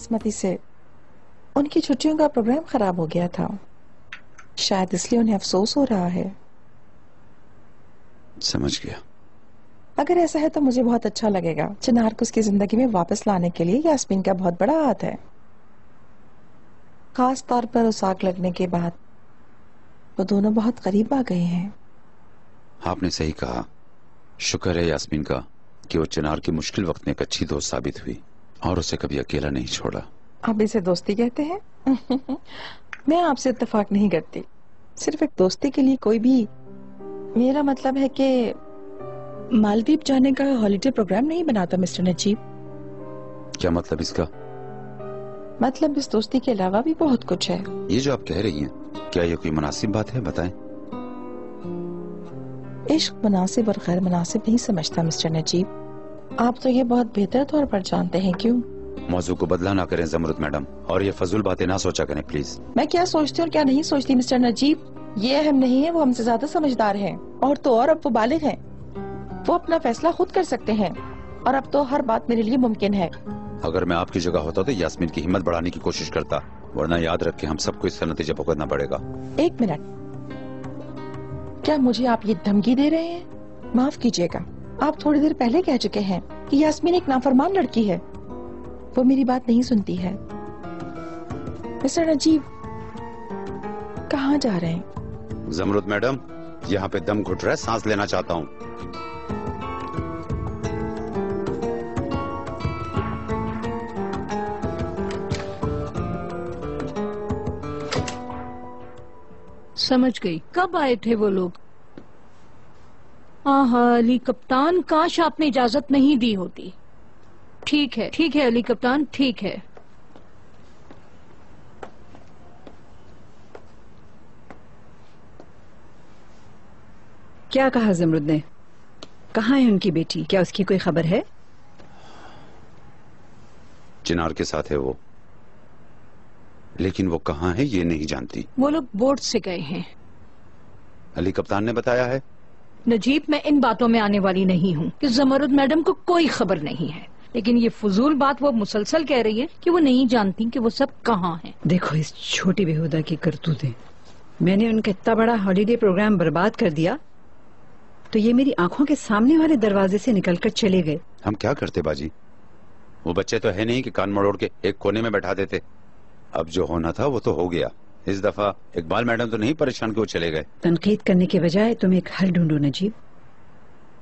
बदकिस्मती से उनकी छुट्टियों का प्रोग्राम खराब हो गया था, शायद इसलिए उन्हें अफसोस हो रहा है। समझ गया। अगर ऐसा है तो मुझे बहुत अच्छा लगेगा। चिनार को उसकी जिंदगी में वापस लाने के लिए यास्मीन का बहुत बड़ा हाथ है, खास तौर पर उस आग लगने के बाद वो दोनों बहुत करीब आ गए हैं। आपने सही कहा। शुक्र है यास्मीन का कि वो चिनार के मुश्किल वक्त में एक अच्छी दोस्त साबित हुई और उसे कभी अकेला नहीं छोड़ा। आप इसे दोस्ती कहते हैं? मैं आपसे इत्तेफाक नहीं करती। सिर्फ एक दोस्ती के लिए कोई भी, मेरा मतलब है कि मालदीव जाने का हॉलिडे प्रोग्राम नहीं बनाता मिस्टर नजीब। क्या मतलब इसका? मतलब इस दोस्ती के अलावा भी बहुत कुछ है। ये जो आप कह रही हैं, क्या ये कोई मुनासिब बात है? बताएं। इश्क मुनासिब और गैर मुनासिब नहीं समझता मिस्टर नजीब। आप तो ये बहुत बेहतर तौर पर जानते हैं। क्यों? मौजू को बदला ना करें जमरुद मैडम, और ये फजूल बातें ना सोचा करें प्लीज। मैं क्या सोचती और क्या नहीं सोचती मिस्टर नजीब, ये अहम नहीं है। वो हमसे ज्यादा समझदार हैं। और तो और अब वो बालिग हैं, वो अपना फैसला खुद कर सकते हैं। और अब तो हर बात मेरे लिए मुमकिन है। अगर मैं आपकी जगह होता तो यास्मीन की हिम्मत बढ़ाने की कोशिश करता, वरना याद रख के हम सबको इसका नतीजा भुगतना पड़ेगा। एक मिनट, क्या मुझे आप ये धमकी दे रहे हैं? माफ कीजिएगा, आप थोड़ी देर पहले कह चुके हैं कि यास्मीन एक नाफरमान लड़की है। वो मेरी बात नहीं सुनती है। मिस्टर नजीब, कहाँ जा रहे हैं? जमरुद मैडम, यहाँ पे दम घुट रहा है, सांस लेना चाहता हूँ। समझ गई। कब आए थे वो लोग? अली कप्तान, काश आपने इजाजत नहीं दी होती। ठीक है अली कप्तान, ठीक है। क्या कहा जमरुद ने? कहाँ है उनकी बेटी? क्या उसकी कोई खबर है? चिनार के साथ है वो, लेकिन वो कहाँ है ये नहीं जानती। वो लोग बोट से गए हैं। अली कप्तान ने बताया है। नजीब, मैं इन बातों में आने वाली नहीं हूँ कि जमरुद मैडम को कोई खबर नहीं है, लेकिन ये फजूल बात वो मुसलसल कह रही है कि वो नहीं जानती कि वो सब कहाँ हैं। देखो इस छोटी बेहुदा की करतूतें। मैंने उनका इतना बड़ा हॉलिडे प्रोग्राम बर्बाद कर दिया तो ये मेरी आंखों के सामने वाले दरवाजे से निकलकर चले गए। हम क्या करते बाजी? वो बच्चे तो है नहीं कि कान मरोड़ के एक कोने में बैठा देते। अब जो होना था वो तो हो गया। इस दफा इकबाल मैडम तो नहीं परेशान कि वो चले गए। तनकीद करने के बजाय तुम एक हल ढूंढो नजीब।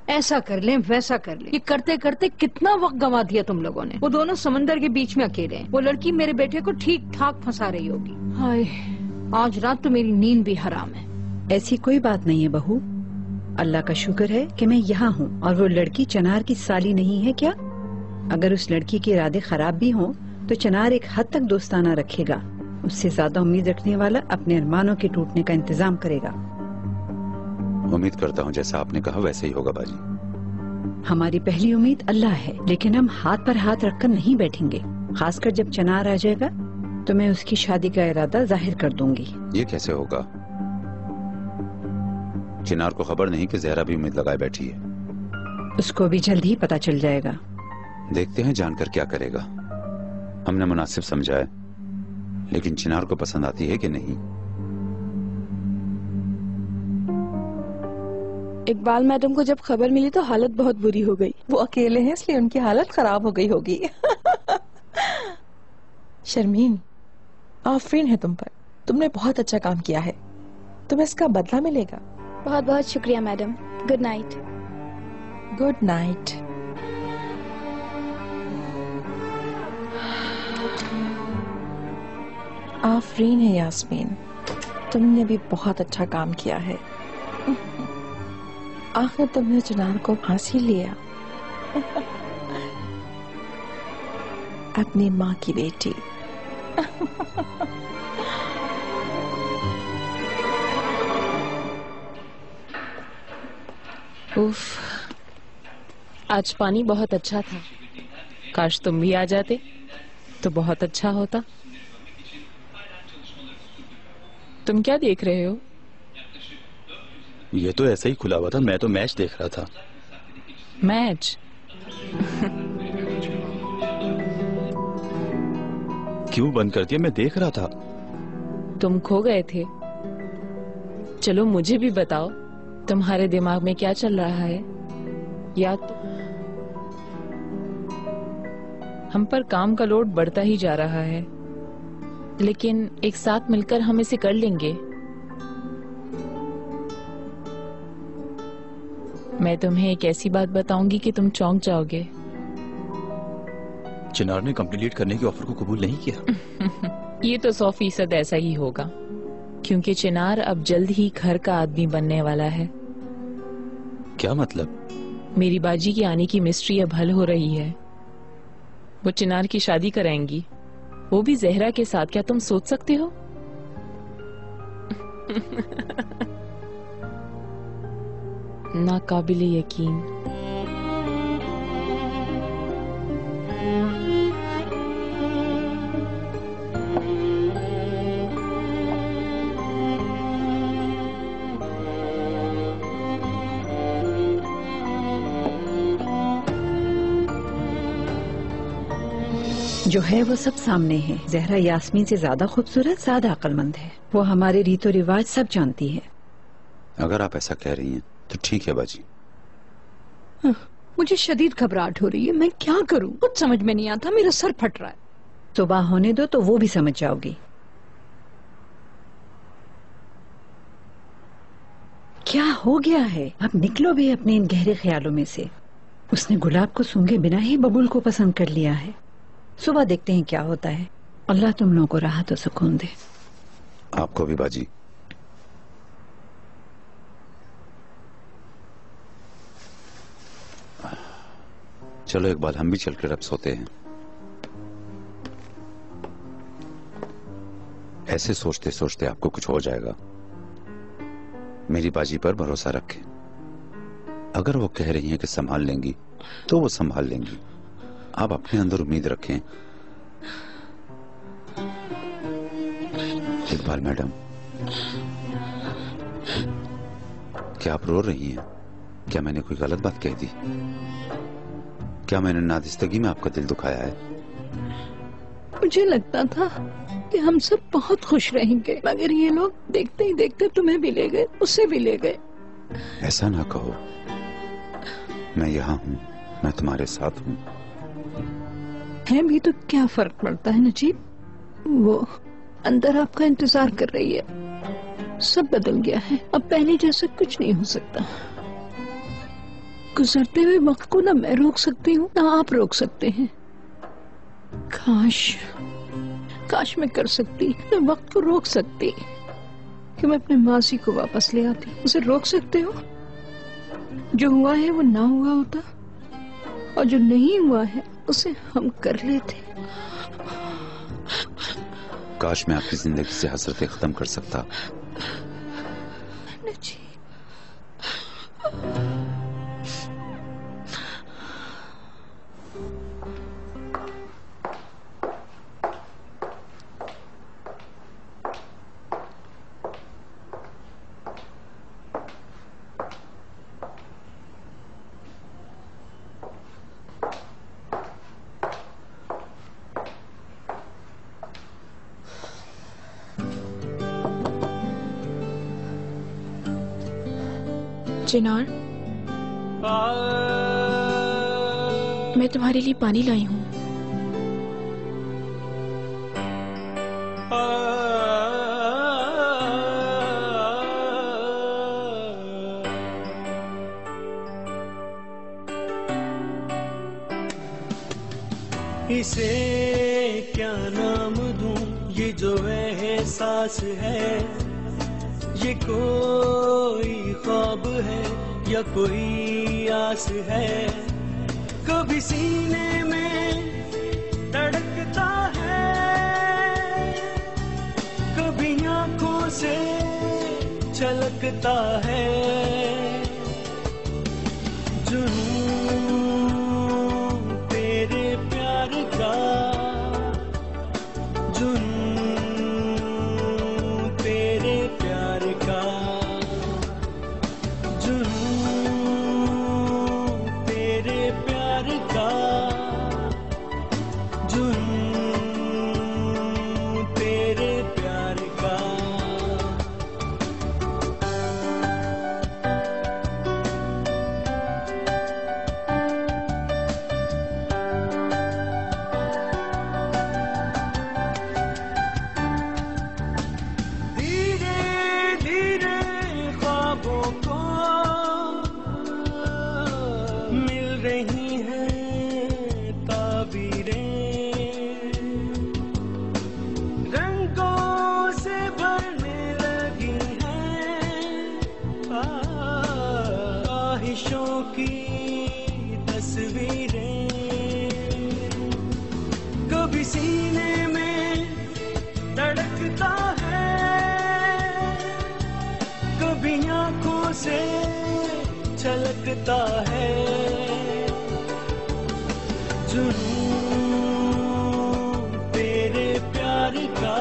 ऐसा कर लें वैसा कर लें, ये करते करते कितना वक्त गंवा दिया तुम लोगों ने। वो दोनों समंदर के बीच में अकेले हैं। वो लड़की मेरे बेटे को ठीक ठाक फंसा रही होगी। हाय, आज रात तो मेरी नींद भी हराम है। ऐसी कोई बात नहीं है बहू, अल्लाह का शुक्र है कि मैं यहाँ हूँ और वो लड़की चनार की साली नहीं है क्या? अगर उस लड़की के इरादे खराब भी हों तो चनार एक हद तक दोस्ताना रखेगा। उससे ज्यादा उम्मीद रखने वाला अपने अरमानों के टूटने का इंतजाम करेगा। उम्मीद करता हूँ जैसा आपने कहा वैसे ही होगा बाजी। हमारी पहली उम्मीद अल्लाह है, लेकिन हम हाथ पर हाथ रखकर नहीं बैठेंगे। खासकर जब चनार आ जाएगा तो मैं उसकी शादी का इरादा जाहिर कर दूंगी। ये कैसे होगा? चिनार को खबर नहीं कि जहरा भी उम्मीद लगाए बैठी है। उसको भी जल्द ही पता चल जाएगा। देखते हैं जानकर क्या करेगा। हमने मुनासिब समझा है, लेकिन चिनार को पसंद आती है कि नहीं। इकबाल मैडम को जब खबर मिली तो हालत बहुत बुरी हो गई। वो अकेले हैं इसलिए उनकी हालत खराब हो गई होगी। शर्मीन, आफरीन है तुम पर। तुमने बहुत अच्छा काम किया है, तुम्हें इसका बदला मिलेगा। बहुत बहुत शुक्रिया madam. Good night. Good night. Afreen है यास्मीन, तुमने भी बहुत अच्छा काम किया है। आखिर तुमने चिनार को फांसी लिया। अपनी माँ की बेटी। उफ, आज पानी बहुत अच्छा था। काश तुम भी आ जाते तो बहुत अच्छा होता। तुम क्या देख रहे हो? ये तो ऐसे ही खुला हुआ था, मैं तो मैच देख रहा था। मैच? क्यों बंद कर दिया? मैं देख रहा था। तुम खो गए थे। चलो मुझे भी बताओ, तुम्हारे दिमाग में क्या चल रहा है? या तो हम पर काम का लोड बढ़ता ही जा रहा है, लेकिन एक साथ मिलकर हम इसे कर लेंगे। मैं तुम्हें एक ऐसी बात बताऊंगी कि तुम चौंक जाओगे। चिनार ने कंप्लीट करने के ऑफर को कबूल नहीं किया। ये तो 100% ऐसा ही होगा, क्योंकि चिनार अब जल्द ही घर का आदमी बनने वाला है। क्या मतलब? मेरी बाजी के आने की मिस्ट्री अब हल हो रही है। वो चिनार की शादी कराएंगी, वो भी जहरा के साथ। क्या तुम सोच सकते हो? नाकाबिले यकीन। जो है वो सब सामने है। जहरा यास्मीन से ज्यादा खूबसूरत, ज्यादा अक्लमंद है। वो हमारे रीतो रिवाज सब जानती है। अगर आप ऐसा कह रही हैं तो ठीक है बाजी। मुझे शदीद घबराहट हो रही है। मैं क्या करूं? कुछ समझ में नहीं आता। मेरा सर फट रहा है। सुबह होने दो तो वो भी समझ जाओगी। क्या हो गया है? अब निकलो भी अपने इन गहरे ख्यालों में से। उसने गुलाब को सूंघे बिना ही बबूल को पसंद कर लिया है। सुबह देखते हैं क्या होता है। अल्लाह तुम लोगों को राहत और सुकून दे। आपको भी बाजी। चलो इकबाल, हम भी चलकर अब सोते हैं। ऐसे सोचते सोचते आपको कुछ हो जाएगा। मेरी बाजी पर भरोसा रखें। अगर वो कह रही हैं कि संभाल लेंगी तो वो संभाल लेंगी। आप अपने अंदर उम्मीद रखें। इकबाल मैडम, क्या आप रो रही हैं? क्या मैंने कोई गलत बात कह दी? क्या मैंने नादिस्तगी में आपका दिल दुखाया है? मुझे लगता था कि हम सब बहुत खुश रहेंगे, मगर ये लोग देखते ही देखते तुम्हें भी ले गए, उसे भी ले गए। ऐसा ना कहो। मैं यहाँ हूँ, मैं तुम्हारे साथ हूँ। है भी तो क्या फर्क पड़ता है नजीब? वो अंदर आपका इंतजार कर रही है। सब बदल गया है। अब पहले जैसा कुछ नहीं हो सकता। गुजरते हुए वक्त को ना मैं रोक सकती हूँ ना आप रोक सकते हैं। काश मैं कर सकती, मैं वक्त को रोक सकती कि मैं अपने मासी को वापस ले आती। उसे रोक सकते हो? जो हुआ है वो ना हुआ होता, और जो नहीं हुआ है उसे हम कर लेते। काश मैं आपकी जिंदगी से हसरतें खत्म कर सकता। चिनार, मैं तुम्हारे लिए पानी लाई हूँ। इसे क्या नाम दूं, ये जो एहसास है, ये कोई ख्वाब है या कोई आस है। कभी सीने में धड़कता है, कभी आंखों से छलकता है। जुनून तेरे प्यार का, जुनून तेरे प्यार का, जुनून तेरे प्यार का, जुनून की तस्वीरें, कभी सीने में धड़कता है, कभी आंखों से छलकता है। जुनून तेरे प्यार का,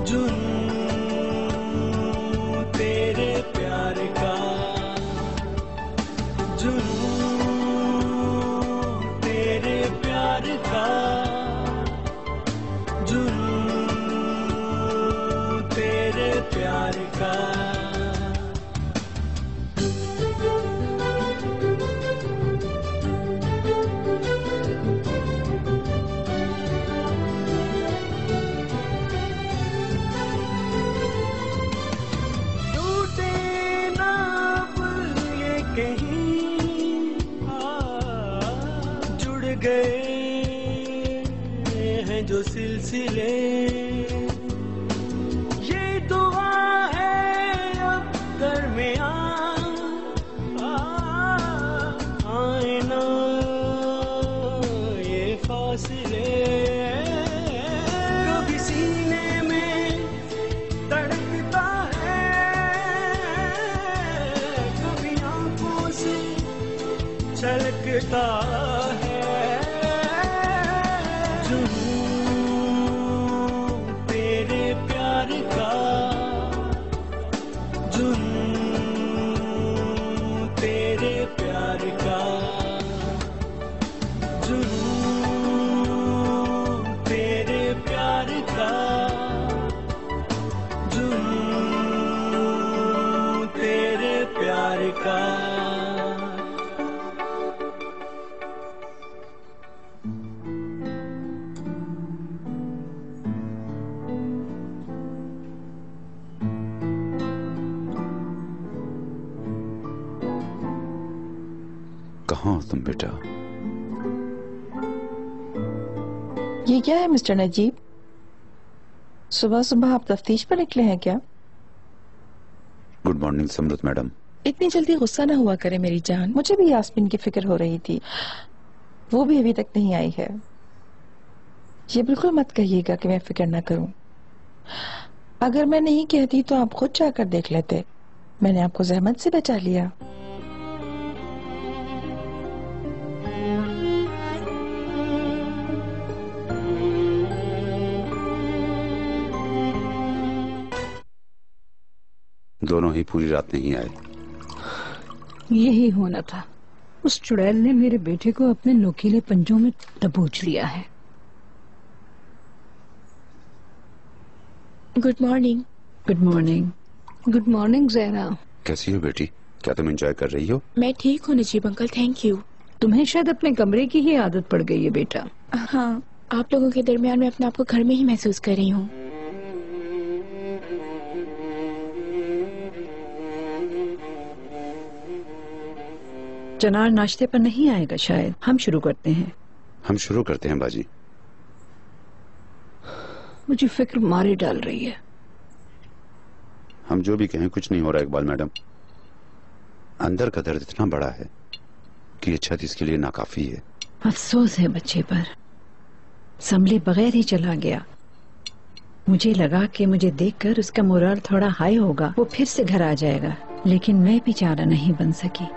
जुनून तेरे प्यार का, जुनून तेरे प्यार का, जुनून तेरे प्यार का। गए हैं जो सिलसिले, ये दुआ है अब दरमियां आए ना ये फासले। कभी सीने में धड़कता है, कभी आंखों से छलकता है। कहाँ हो तुम बेटा? ये क्या है मिस्टर नजीब? सुबह सुबह आप तफ्तीश पर निकले हैं क्या? Good morning Samrit madam. इतनी जल्दी गुस्सा ना हुआ करे मेरी जान, मुझे भी यास्मीन की फिक्र हो रही थी, वो भी अभी तक नहीं आई है। ये बिल्कुल मत कहिएगा कि मैं फिक्र ना करूं। अगर मैं नहीं कहती तो आप खुद जाकर देख लेते, मैंने आपको जहमत से बचा लिया। दोनों ही पूरी रात नहीं आए। यही होना था, उस चुड़ैल ने मेरे बेटे को अपने नोकीले पंजों में दबोच लिया है। Good morning. Good morning. Good morning Zahra. कैसी हो बेटी? क्या तुम एंजॉय कर रही हो? मैं ठीक हूँ नजीब अंकल, थैंक यू। तुम्हें शायद अपने कमरे की ही आदत पड़ गई है बेटा। हाँ, आप लोगों के दरमियान मैं अपने आप को घर में ही महसूस कर रही हूँ। चनार नाश्ते पर नहीं आएगा शायद, हम शुरू करते हैं। हम शुरू करते हैं बाजी। मुझे फिक्र मारे डाल रही है। हम जो भी कहें कुछ नहीं हो रहा इकबाल मैडम। अंदर का दर्द इतना बड़ा है कि ये छत इसके लिए नाकाफी है। अफसोस है बच्चे पर, संभले बगैर ही चला गया। मुझे लगा कि मुझे देखकर उसका मोराल थोड़ा हाई होगा, वो फिर से घर आ जाएगा, लेकिन मैं भी चारा नहीं बन सकी।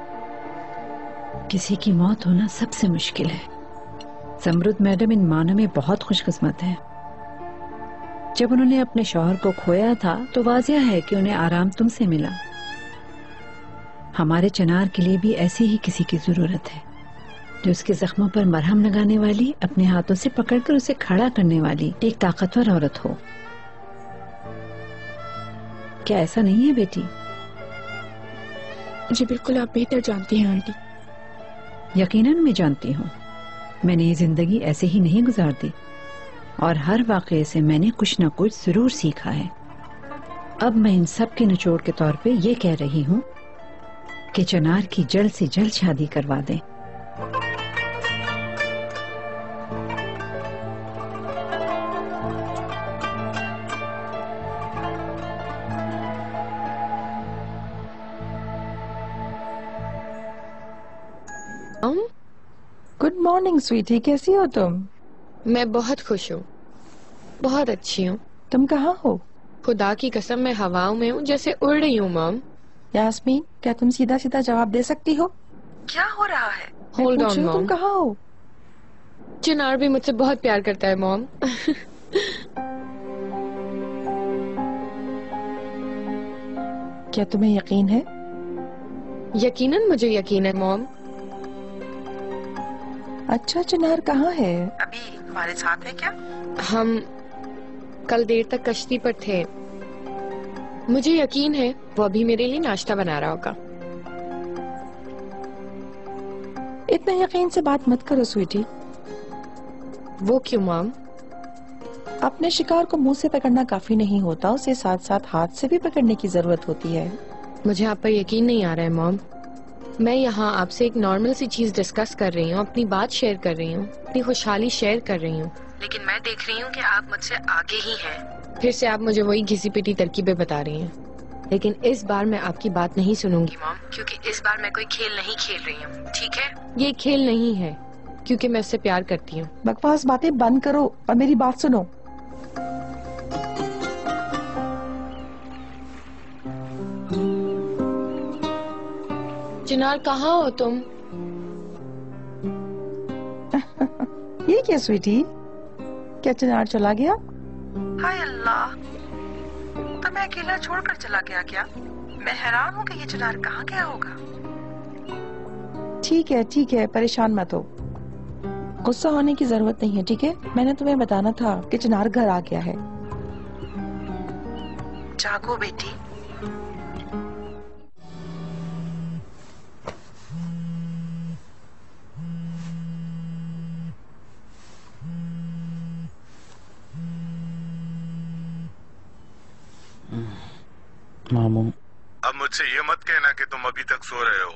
किसी की मौत होना सबसे मुश्किल है। समृद्ध मैडम इन मानों में बहुत खुशकिस्मत है। जब उन्होंने अपने शौहर को खोया था तो वाजिया है कि उन्हें आराम तुमसे मिला। हमारे चनार के लिए भी ऐसी ही किसी की जरूरत है, जो उसके जख्मों पर मरहम लगाने वाली, अपने हाथों से पकड़कर उसे खड़ा करने वाली एक ताकतवर औरत हो। क्या ऐसा नहीं है बेटी? जी बिल्कुल, आप बेहतर जानती हैं आंटी। यकीनन मैं जानती हूँ। मैंने ये जिंदगी ऐसे ही नहीं गुजारती और हर वाक़ये से मैंने कुछ न कुछ जरूर सीखा है। अब मैं इन सब के निचोड़ के तौर पे ये कह रही हूँ कि चनार की जल्द से जल्द शादी करवा दें। गुड मॉर्निंग स्वीटी, कैसी हो तुम? मैं बहुत खुश हूँ, बहुत अच्छी हूँ। तुम कहाँ हो? खुदा की कसम मैं हवाओं में हूँ, जैसे उड़ रही हूँ मॉम। यास्मीन, क्या तुम सीधा सीधा जवाब दे सकती हो? क्या हो रहा है? मैं Hold पूछ on, रही हूँ, तुम Mom. कहाँ हो? चिनार भी मुझसे बहुत प्यार करता है मॉम। क्या तुम्हें यकीन है? यकीनन मुझे यकीन है मॉम। अच्छा, चिनार कहाँ है? अभी हमारे साथ है क्या? हम कल देर तक कश्ती पर थे। मुझे यकीन है वो अभी मेरे लिए नाश्ता बना रहा होगा। इतना यकीन से बात मत करो स्वीटी। वो क्यों मॉम? अपने शिकार को मुंह से पकड़ना काफी नहीं होता, उसे साथ साथ हाथ से भी पकड़ने की जरूरत होती है। मुझे आप पर यकीन नहीं आ रहा है मॉम। मैं यहाँ आपसे एक नॉर्मल सी चीज डिस्कस कर रही हूँ, अपनी बात शेयर कर रही हूँ, अपनी खुशहाली शेयर कर रही हूँ, लेकिन मैं देख रही हूँ कि आप मुझसे आगे ही हैं। फिर से आप मुझे वही घिसी पिटी तरकीबें बता रही हैं, लेकिन इस बार मैं आपकी बात नहीं सुनूंगी मॉम, क्योंकि इस बार मैं कोई खेल नहीं खेल रही हूँ, ठीक है? ये खेल नहीं है, क्योंकि मैं उससे प्यार करती हूँ। बकवास बातें बंद करो और मेरी बात सुनो। चिनार, कहाँ हो तुम? ये क्या स्वीटी? क्या चिनार चला गया? हाय अल्लाह, तुम्हें अकेला छोड़कर चला गया क्या? मैं हैरान हूँ कि ये चिनार कहाँ गया होगा। ठीक है, परेशान मत हो। गुस्सा होने की जरूरत नहीं है, ठीक है? मैंने तुम्हें बताना था कि चिनार घर आ गया है। जागो बेटी। मामू, अब मुझसे ये मत कहना कि तुम अभी तक सो रहे हो।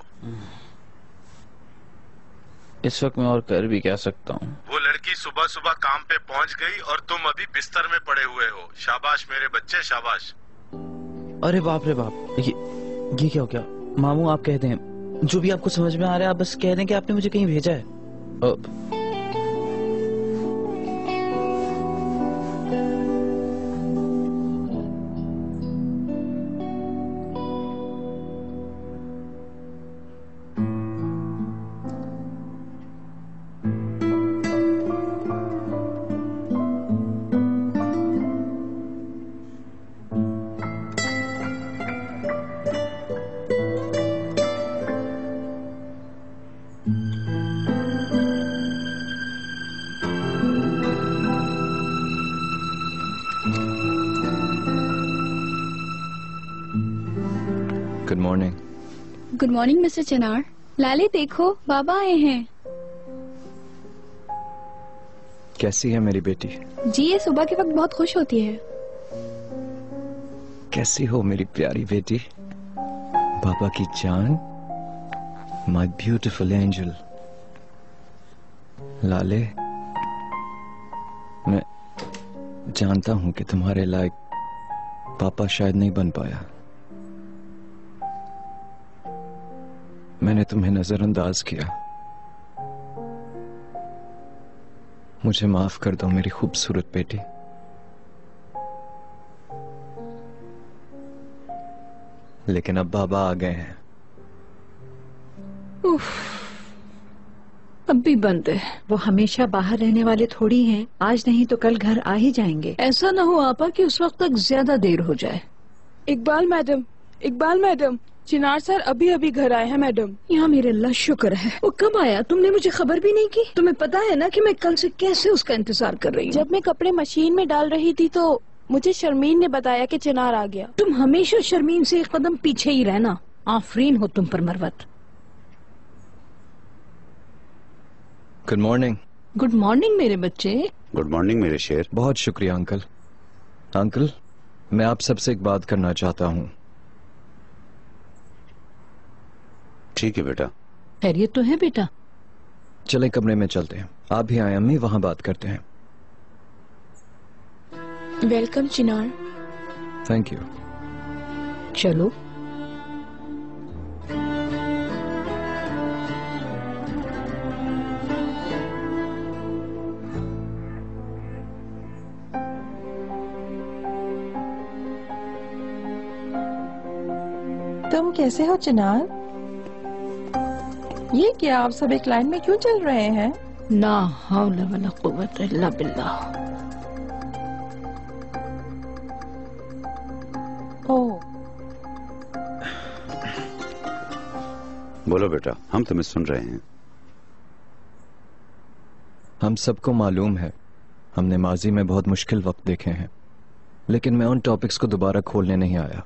इस वक्त मैं और कर भी क्या सकता हूँ? वो लड़की सुबह सुबह काम पे पहुंच गई और तुम अभी बिस्तर में पड़े हुए हो। शाबाश मेरे बच्चे, शाबाश। अरे बाप रे बाप, ये क्या हो गया? मामू आप कह दें, जो भी आपको समझ में आ रहा है आप बस कह दें कि आपने मुझे कहीं भेजा है। Good morning. Good morning mister Chinar. लाले देखो, बाबा आए हैं। कैसी है मेरी बेटी? जी, ये सुबह के वक्त बहुत खुश होती है। कैसी हो मेरी प्यारी बेटी? बाबा की जान, माय ब्यूटीफुल एंजल। लाले, मैं जानता हूं कि तुम्हारे लायक पापा शायद नहीं बन पाया। मैंने तुम्हें नजरअंदाज किया। मुझे माफ कर दो मेरी खूबसूरत बेटी। लेकिन अब बाबा आ गए हैं। अब भी बंद है। वो हमेशा बाहर रहने वाले थोड़ी हैं, आज नहीं तो कल घर आ ही जाएंगे। ऐसा ना हो आपा कि उस वक्त तक ज्यादा देर हो जाए। इकबाल मैडम, चिनार सर अभी अभी घर आए हैं मैडम। यहाँ मेरे अल्लाह शुक्र है। वो कब आया? तुमने मुझे खबर भी नहीं की। तुम्हें पता है ना कि मैं कल से कैसे उसका इंतजार कर रही हूँ। जब मैं कपड़े मशीन में डाल रही थी तो मुझे शर्मीन ने बताया कि चिनार आ गया। तुम हमेशा शर्मीन से एक कदम पीछे ही रहना। आफरीन हो तुम पर Marwat. Good morning. Good morning मेरे बच्चे। गुड मॉर्निंग मेरे शेर। बहुत शुक्रिया अंकल। अंकल, मैं आप सबसे एक बात करना चाहता हूँ। ठीक है बेटा। खैरियत तो है बेटा? चले कमरे में चलते हैं। आप भी आए अम्मी, वहां बात करते हैं। Welcome Chinar. Thank you. चलो। तुम कैसे हो चिनार? ये क्या आप सब एक लाइन में क्यों चल रहे हैं? ना हौला वला कुव्वत इल्ला बिल्लाह। ओह, बोलो बेटा, हम तुम्हें सुन रहे हैं। हम सबको मालूम है हमने माजी में बहुत मुश्किल वक्त देखे हैं, लेकिन मैं उन टॉपिक्स को दोबारा खोलने नहीं आया।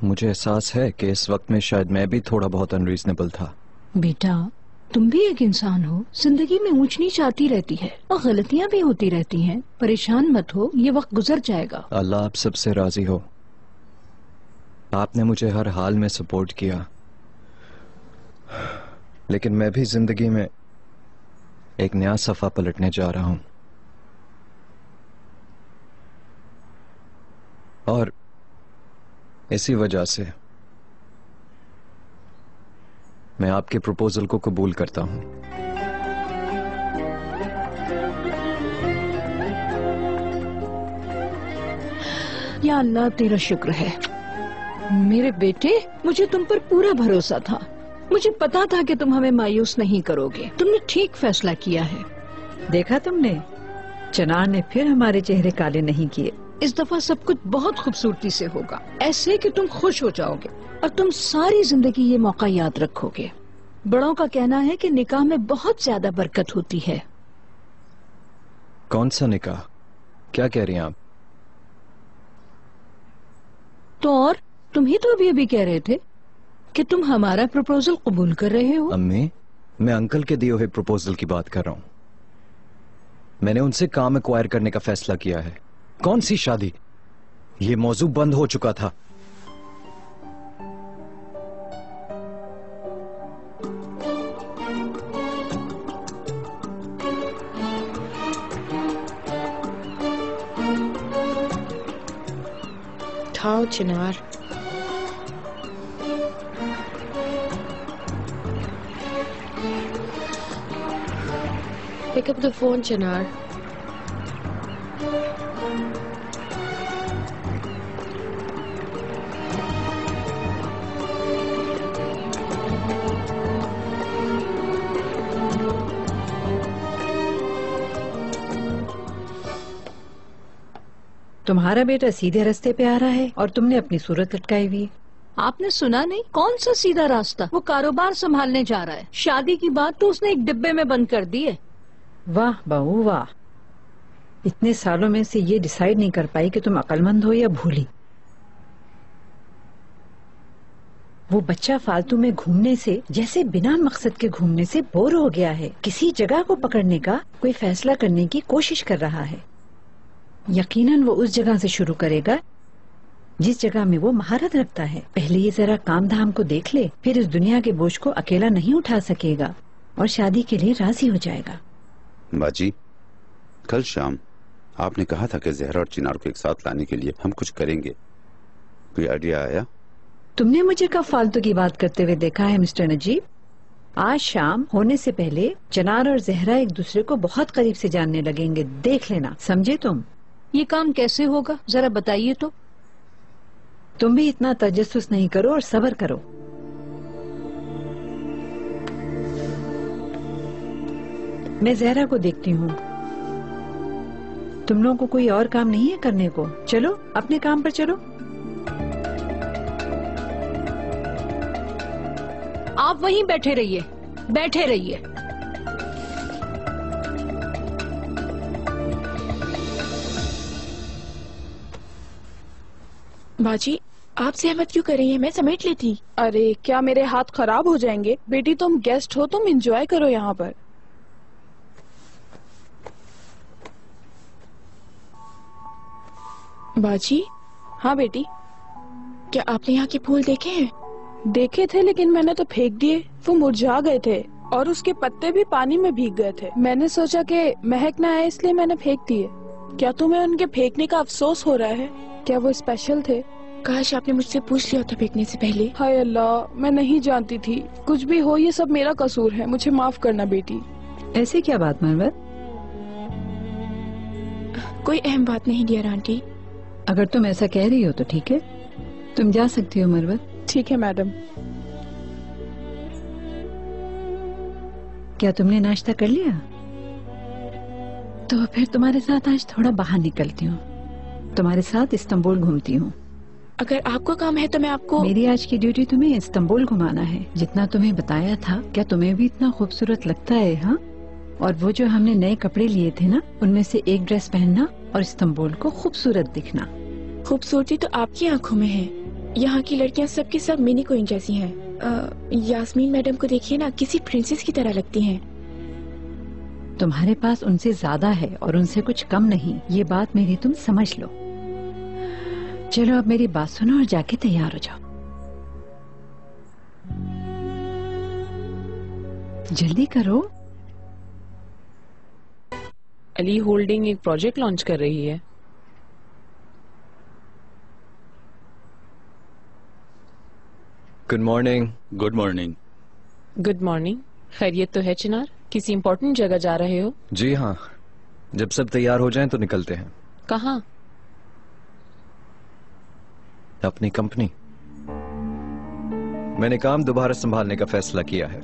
मुझे एहसास है कि इस वक्त में शायद मैं भी थोड़ा बहुत अनरीजनेबल था। बेटा, तुम भी एक इंसान हो, जिंदगी में ऊंच नीच आती रहती है और गलतियां भी होती रहती हैं। परेशान मत हो, ये वक्त गुजर जाएगा। अल्लाह आप सबसे राजी हो। आपने मुझे हर हाल में सपोर्ट किया, लेकिन मैं भी जिंदगी में एक नया सफा पलटने जा रहा हूं, और इसी वजह से मैं आपके प्रपोजल को कबूल करता हूं। या अल्लाह, तेरा शुक्र है मेरे बेटे। मुझे तुम पर पूरा भरोसा था। मुझे पता था कि तुम हमें मायूस नहीं करोगे। तुमने ठीक फैसला किया है। देखा तुमने, चनार ने फिर हमारे चेहरे काले नहीं किए। इस दफा सब कुछ बहुत खूबसूरती से होगा, ऐसे कि तुम खुश हो जाओगे और तुम सारी जिंदगी ये मौका याद रखोगे। बड़ों का कहना है कि निकाह में बहुत ज्यादा बरकत होती है। कौन सा निकाह? क्या कह रही हैं आप? तो और तुम ही तो अभी कह रहे थे कि तुम हमारा प्रपोजल कबूल कर रहे हो। अम्मी, मैं अंकल के दिए हुए प्रपोजल की बात कर रहा हूं। मैंने उनसे काम एक्वायर करने का फैसला किया है। कौन सी शादी? ये मौजू बंद हो चुका था। उठाओ चिनार। Pick up the phone, चिनार। तुम्हारा बेटा सीधे रास्ते पे आ रहा है और तुमने अपनी सूरत लटकाई हुई। आपने सुना नहीं? कौन सा सीधा रास्ता? वो कारोबार संभालने जा रहा है। शादी की बात तो उसने एक डिब्बे में बंद कर दी है। वाह बहू वाह, इतने सालों में से ये डिसाइड नहीं कर पाई कि तुम अक्लमंद हो या भूली। वो बच्चा फालतू में घूमने से, जैसे बिना मकसद के घूमने से बोर हो गया है। किसी जगह को पकड़ने का कोई फैसला करने की कोशिश कर रहा है। यकीनन वो उस जगह से शुरू करेगा जिस जगह में वो महारत रखता है। पहले ये जरा काम धाम को देख ले, फिर इस दुनिया के बोझ को अकेला नहीं उठा सकेगा और शादी के लिए राजी हो जाएगा। बाजी, कल शाम आपने कहा था कि जहरा और चिनार को एक साथ लाने के लिए हम कुछ करेंगे। कोई आइडिया आया? तुमने मुझे कब फालतू की बात करते हुए देखा है मिस्टर नजीब? आज शाम होने से पहले चिनार और जहरा एक दूसरे को बहुत करीब से जानने लगेंगे। देख लेना, समझे तुम? ये काम कैसे होगा, जरा बताइए तो। तुम भी इतना तजस्सुस नहीं करो और सब्र करो। मैं जहरा को देखती हूँ। तुम लोगों को कोई और काम नहीं है करने को? चलो अपने काम पर चलो। आप वहीं बैठे रहिए, बैठे रहिए। बाजी, आप सहमत क्यों कर रही हैं? मैं समेट लेती। अरे क्या मेरे हाथ खराब हो जाएंगे? बेटी तुम गेस्ट हो, तुम एंजॉय करो यहाँ पर। बाजी। हाँ बेटी। क्या आपने यहाँ के फूल देखे हैं? देखे थे, लेकिन मैंने तो फेंक दिए। वो मुरझा गए थे और उसके पत्ते भी पानी में भीग गए थे। मैंने सोचा कि महक न आए, इसलिए मैंने फेंक दिए। क्या तुम्हें उनके फेंकने का अफसोस हो रहा है? क्या वो स्पेशल थे? काश आपने मुझसे पूछ लिया था फेंकने से पहले। हाय अल्लाह, मैं नहीं जानती थी। कुछ भी हो, ये सब मेरा कसूर है। मुझे माफ करना बेटी। ऐसे क्या बात मरवत? कोई अहम बात नहीं डियर आंटी। अगर तुम ऐसा कह रही हो तो ठीक है, तुम जा सकती हो मरवत। ठीक है मैडम। क्या तुमने नाश्ता कर लिया? तो फिर तुम्हारे साथ आज थोड़ा बाहर निकलती हूँ, तुम्हारे साथ इस्तांबुल घूमती हूँ। अगर आपको काम है तो मैं आपको। मेरी आज की ड्यूटी तुम्हें इस्तांबुल घुमाना है। जितना तुम्हें बताया था, क्या तुम्हें भी इतना खूबसूरत लगता है? हाँ, और वो जो हमने नए कपड़े लिए थे ना, उनमें से एक ड्रेस पहनना और इस्तांबुल को खूबसूरत दिखना। खूबसूरती तो आपकी आंखों में है। यहाँ की लड़कियाँ सबकी सब मिनी क्वीन जैसी हैं। यास्मीन मैडम को देखिए ना, किसी प्रिंसेस की तरह लगती हैं। तुम्हारे पास उनसे ज्यादा है और उनसे कुछ कम नहीं, ये बात मेरी तुम समझ लो। चलो अब मेरी बात सुनो और जाके तैयार हो जाओ। जल्दी करो। अली होल्डिंग एक प्रोजेक्ट लॉन्च कर रही है। Good morning. Good morning. Good morning. खैरियत तो है चिनार? किसी इम्पोर्टेंट जगह जा रहे हो? जी हाँ, जब सब तैयार हो जाएं तो निकलते हैं। कहाँ? अपनी कंपनी। मैंने काम दोबारा संभालने का फैसला किया है।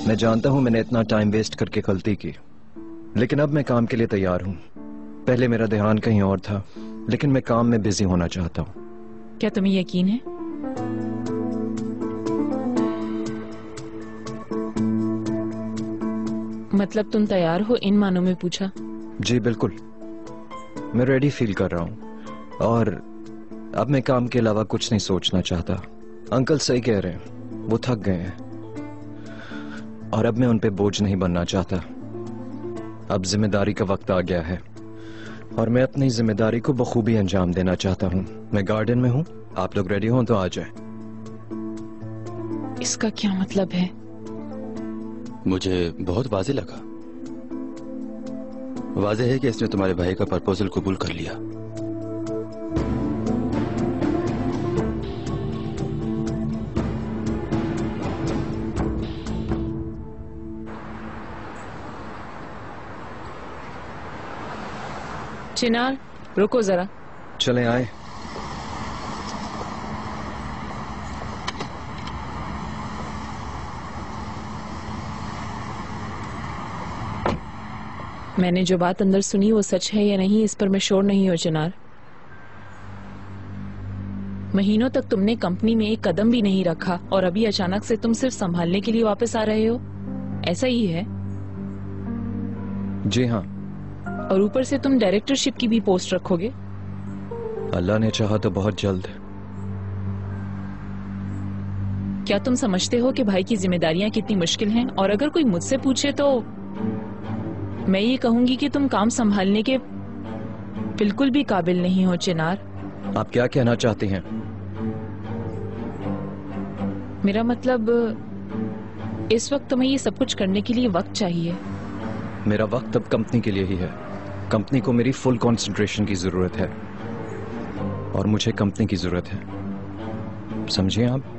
मैं जानता हूं मैंने इतना टाइम वेस्ट करके गलती की, लेकिन अब मैं काम के लिए तैयार हूं। पहले मेरा ध्यान कहीं और था, लेकिन मैं काम में बिजी होना चाहता हूं। क्या तुम्हें यकीन है? मतलब तुम तैयार हो, इन मानों में पूछा। जी बिल्कुल, मैं रेडी फील कर रहा हूं और अब मैं काम के अलावा कुछ नहीं सोचना चाहता। अंकल सही कह रहे हैं, वो थक गए हैं और अब मैं उन पे बोझ नहीं बनना चाहता। अब जिम्मेदारी का वक्त आ गया है और मैं अपनी जिम्मेदारी को बखूबी अंजाम देना चाहता हूँ। मैं गार्डन में हूँ, आप लोग रेडी हो तो आ जाएं। इसका क्या मतलब है? मुझे बहुत वाज़ेह लगा। वाज़ेह है कि इसने तुम्हारे भाई का प्रपोजल कबूल कर लिया। चिनार रुको जरा। चलें आए। मैंने जो बात अंदर सुनी वो सच है या नहीं, इस पर मैं श्योर नहीं हूँ चिनार। महीनों तक तुमने कंपनी में एक कदम भी नहीं रखा और अभी अचानक से तुम सिर्फ संभालने के लिए वापस आ रहे हो, ऐसा ही है? जी हाँ। और ऊपर से तुम डायरेक्टरशिप की भी पोस्ट रखोगे? अल्लाह ने चाहा तो बहुत जल्द। क्या तुम समझते हो कि भाई की जिम्मेदारियां कितनी मुश्किल हैं? और अगर कोई मुझसे पूछे तो मैं ये कहूंगी कि तुम काम संभालने के बिल्कुल भी काबिल नहीं हो चिनार। आप क्या कहना चाहती हैं? मेरा मतलब इस वक्त तुम्हें ये सब कुछ करने के लिए वक्त चाहिए। मेरा वक्त अब कंपनी के लिए ही है। कंपनी को मेरी फुल कंसंट्रेशन की जरूरत है और मुझे कंपनी की जरूरत है, समझिए आप?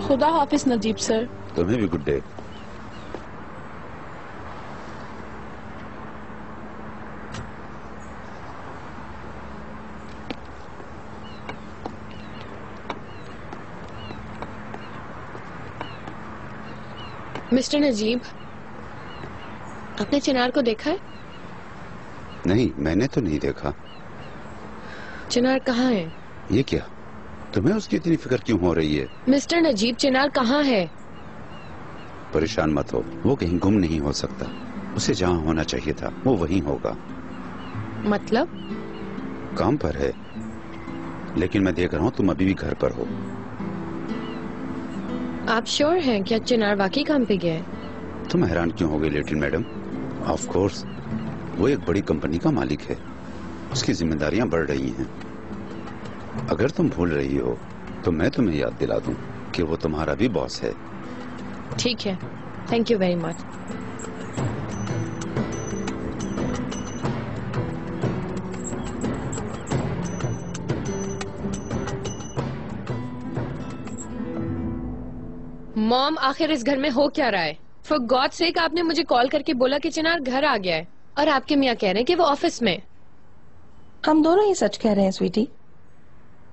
खुदा हाफिज नजीब सर। तुम्हें भी गुड डे। मिस्टर नजीब, आपने चिनार को देखा है? नहीं, मैंने तो नहीं देखा। चिनार कहाँ है? ये क्या, तुम्हें उसकी इतनी फिक्र क्यों हो रही है? मिस्टर नजीब, चिनार कहाँ है? परेशान मत हो, वो कहीं गुम नहीं हो सकता। उसे जहाँ होना चाहिए था वो वहीं होगा। मतलब? काम पर है, लेकिन मैं देख रहा हूँ तुम अभी भी घर पर हो। आप श्योर हैं क्या चिनार वाकई काम पे गया है? तुम हैरान क्यों हो गई लिटिल मैडम? ऑफ कोर्स, वो एक बड़ी कंपनी का मालिक है, उसकी जिम्मेदारियां बढ़ रही हैं। अगर तुम भूल रही हो तो मैं तुम्हें याद दिला दूं कि वो तुम्हारा भी बॉस है। ठीक है, thank you very much. Mom, आखिर इस घर में हो क्या रहा है? फॉर गॉड सेक आपने मुझे कॉल करके बोला कि चिनार घर आ गया है और आपके मियाँ कह रहे हैं कि वो ऑफिस में। हम दोनों ही सच कह रहे हैं स्वीटी।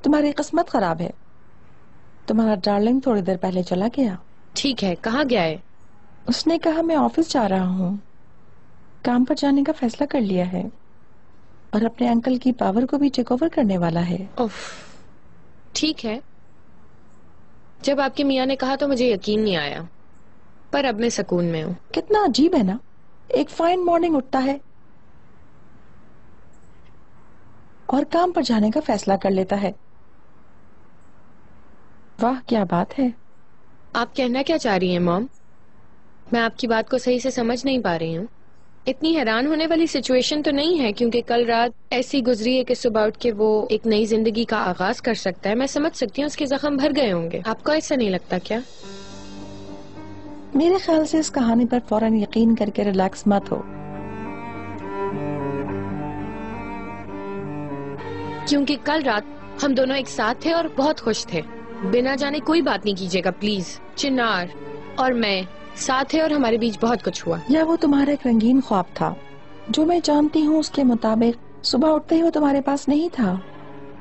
तुम्हारी किस्मत खराब है। तुम्हारा डार्लिंग थोड़ी देर पहले चला गया। ठीक है, कहाँ गया है? उसने कहा मैं ऑफिस जा रहा हूँ, काम पर जाने का फैसला कर लिया है और अपने अंकल की पावर को भी टेक ओवर करने वाला है। उफ, ठीक है। जब आपके मियाँ ने कहा तो मुझे यकीन नहीं आया, पर अब मैं सुकून में हूँ। कितना अजीब है ना, एक फाइन मॉर्निंग उठता है और काम पर जाने का फैसला कर लेता है। वाह क्या बात है। आप कहना क्या चाह रही हैं मॉम? मैं आपकी बात को सही से समझ नहीं पा रही हूँ। इतनी हैरान होने वाली सिचुएशन तो नहीं है, क्योंकि कल रात ऐसी गुजरी है कि सुबह उठ के वो एक नई जिंदगी का आगाज कर सकता है। मैं समझ सकती हूँ उसके जख्म भर गए होंगे। आपको ऐसा नहीं लगता क्या? मेरे ख्याल से इस कहानी पर फौरन यकीन करके रिलैक्स मत हो, क्योंकि कल रात हम दोनों एक साथ थे और बहुत खुश थे। बिना जाने कोई बात नहीं कीजिएगा प्लीज। चिनार और मैं साथ थे और हमारे बीच बहुत कुछ हुआ। या वो तुम्हारा एक रंगीन ख्वाब था? जो मैं जानती हूँ उसके मुताबिक सुबह उठते ही वो तुम्हारे पास नहीं था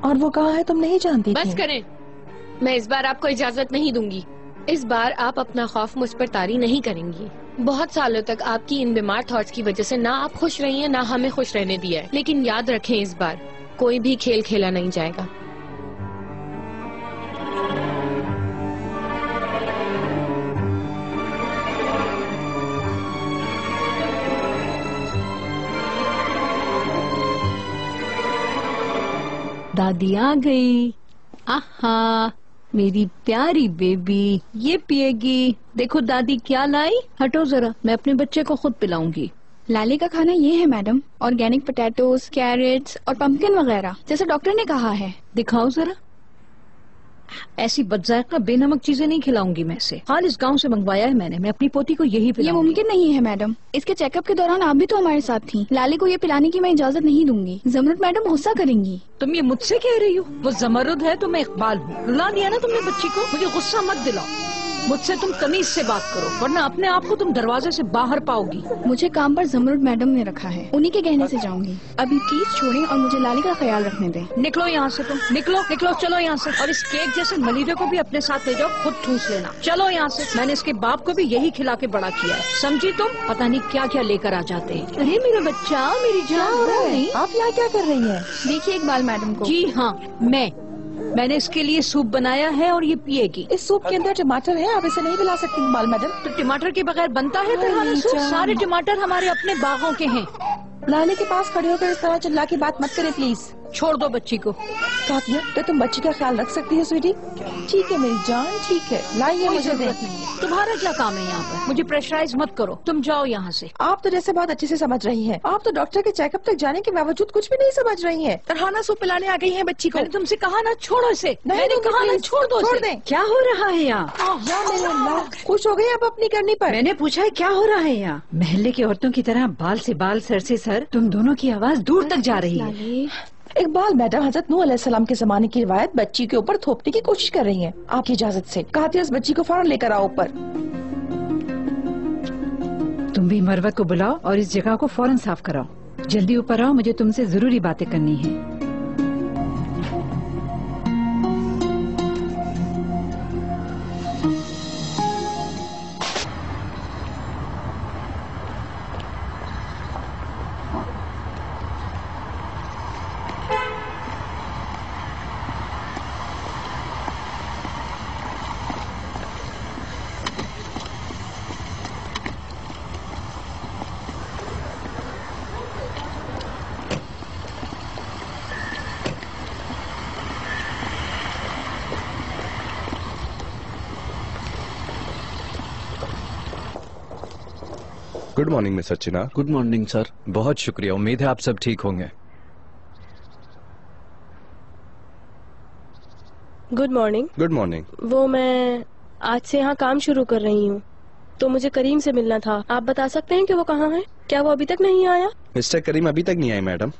और वो कहाँ है तुम नहीं जानती बस थी। करें, मैं इस बार आपको इजाजत नहीं दूंगी। इस बार आप अपना खौफ मुझ पर तारी नहीं करेंगी। बहुत सालों तक आपकी इन बीमार थॉट्स की वजह से ना आप खुश रही हैं, ना हमें खुश रहने दिया है। लेकिन याद रखें, इस बार कोई भी खेल खेला नहीं जाएगा। दादी आ गई। आहा, मेरी प्यारी बेबी, ये पिएगी। देखो दादी क्या लाई। हटो जरा, मैं अपने बच्चे को खुद पिलाऊंगी। लाली का खाना ये है मैडम, ऑर्गेनिक पोटैटोज, कैरेट्स और पंपकिन वगैरह, जैसे डॉक्टर ने कहा है। दिखाओ जरा। ऐसी बदजायका बेनमक चीजें नहीं खिलाऊंगी मैं इसे। हाल इस गांव से मंगवाया है मैंने, मैं अपनी पोती को यही ये पिलाऊंगी। मुमकिन नहीं है मैडम, इसके चेकअप के दौरान आप भी तो हमारे साथ थी। लाली को ये पिलाने की मैं इजाजत नहीं दूंगी, जमरुद मैडम गुस्सा करेंगी। तुम ये मुझसे कह रही हो? वो जमरुद है तो मैं इकबाल हूँ। रुला दिया ना तुमने बच्ची को। मुझे गुस्सा मत दिलाओ। मुझसे तुम तमीज से बात करो, वरना अपने आप को तुम दरवाजे से बाहर पाओगी। मुझे काम पर जमरुद मैडम ने रखा है, उन्हीं के कहने से जाऊंगी। अभी प्लीज छोड़ें और मुझे लाली का ख्याल रखने दें। निकलो यहाँ से, तुम निकलो निकलो, चलो यहाँ से। और इस केक जैसे मलीदे को भी अपने साथ ले जाओ, खुद ठूस लेना। चलो यहाँ से। मैंने इसके बाप को भी यही खिला के बड़ा किया है, समझी तुम? पता नहीं क्या क्या लेकर आ जाते हैं। अरे मेरा बच्चा, मेरी जान। आप यहाँ क्या कर रही हैं? देखिए इकबाल मैडम को। जी हाँ, मैंने इसके लिए सूप बनाया है और ये पिएगी। इस सूप के अंदर टमाटर है, आप इसे नहीं पिला सकती इकबाल मैडम। तो टमाटर के बगैर बनता है तरहाना सूप? सारे टमाटर हमारे अपने बागों के हैं। लाली के पास खड़े होकर इस तरह चिल्ला के बात मत करें प्लीज। छोड़ दो बच्ची को। कातिया, क्या तुम बच्ची का ख्याल रख सकती हो स्वीटी? ठीक है मेरी जान, ठीक है, लाइए मुझे दे। तुम्हारा क्या काम है यहाँ पर? मुझे प्रेशराइज मत करो, तुम जाओ यहाँ से। आप तो जैसे बहुत अच्छे से समझ रही हैं। आप तो डॉक्टर के चेकअप तक जाने के बावजूद कुछ भी नहीं समझ रही हैं। तरहाना सूप पिलाने आ गई है बच्ची को। मैंने तुमसे कहा ना छोड़ो इसे। मैंने दूंगी, कहा ना प्लीज, छोड़ दो छोड़ इसे। दें। क्या हो रहा है यहाँ? या मेरे अल्लाह, खुश हो गई आप अपनी करनी पर? मैंने पूछा है क्या हो रहा है यहाँ? महल्ले की औरतों की तरह बाल से बाल, सर से सर, तुम दोनों की आवाज दूर तक जा रही है। इकबाल मैडम, हजरत नूह अलैहिस्सलाम के जमाने की रिवायत बच्ची के ऊपर थोपने की कोशिश कर रही हैं। आपकी इजाजत से। कहती उस बच्ची को फौरन लेकर आओ ऊपर। तुम भी मरवत को बुलाओ और इस जगह को फौरन साफ कराओ। जल्दी ऊपर आओ, मुझे तुमसे जरूरी बातें करनी है। Good morning mister Chinar. Good morning sir. बहुत शुक्रिया, उम्मीद है आप सब ठीक होंगे। Good morning. Good morning. वो मैं आज से यहाँ काम शुरू कर रही हूँ, तो मुझे करीम से मिलना था। आप बता सकते हैं कि वो कहाँ है? क्या वो अभी तक नहीं आया? मिस्टर करीम अभी तक नहीं आए मैडम।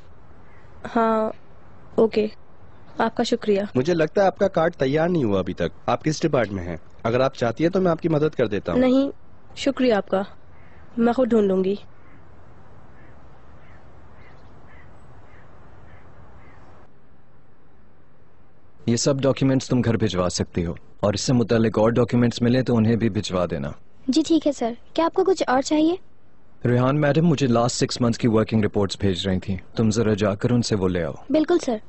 हाँ ओके, आपका शुक्रिया। मुझे लगता है आपका कार्ड तैयार नहीं हुआ अभी तक। आप किस डिपार्टमेंट में हैं? अगर आप चाहती है तो मैं आपकी मदद कर देता हूँ। नहीं, शुक्रिया आपका, मैं खुद ढूंढ लूंगी। ये सब डॉक्यूमेंट्स तुम घर भिजवा सकती हो, और इससे मुतालिक और डॉक्यूमेंट्स मिले तो उन्हें भी भिजवा देना। जी ठीक है सर। क्या आपको कुछ और चाहिए? रेहान मैडम मुझे लास्ट 6 मंथ्स की वर्किंग रिपोर्ट्स भेज रही थी, तुम जरा जाकर उनसे वो ले आओ। बिल्कुल सर।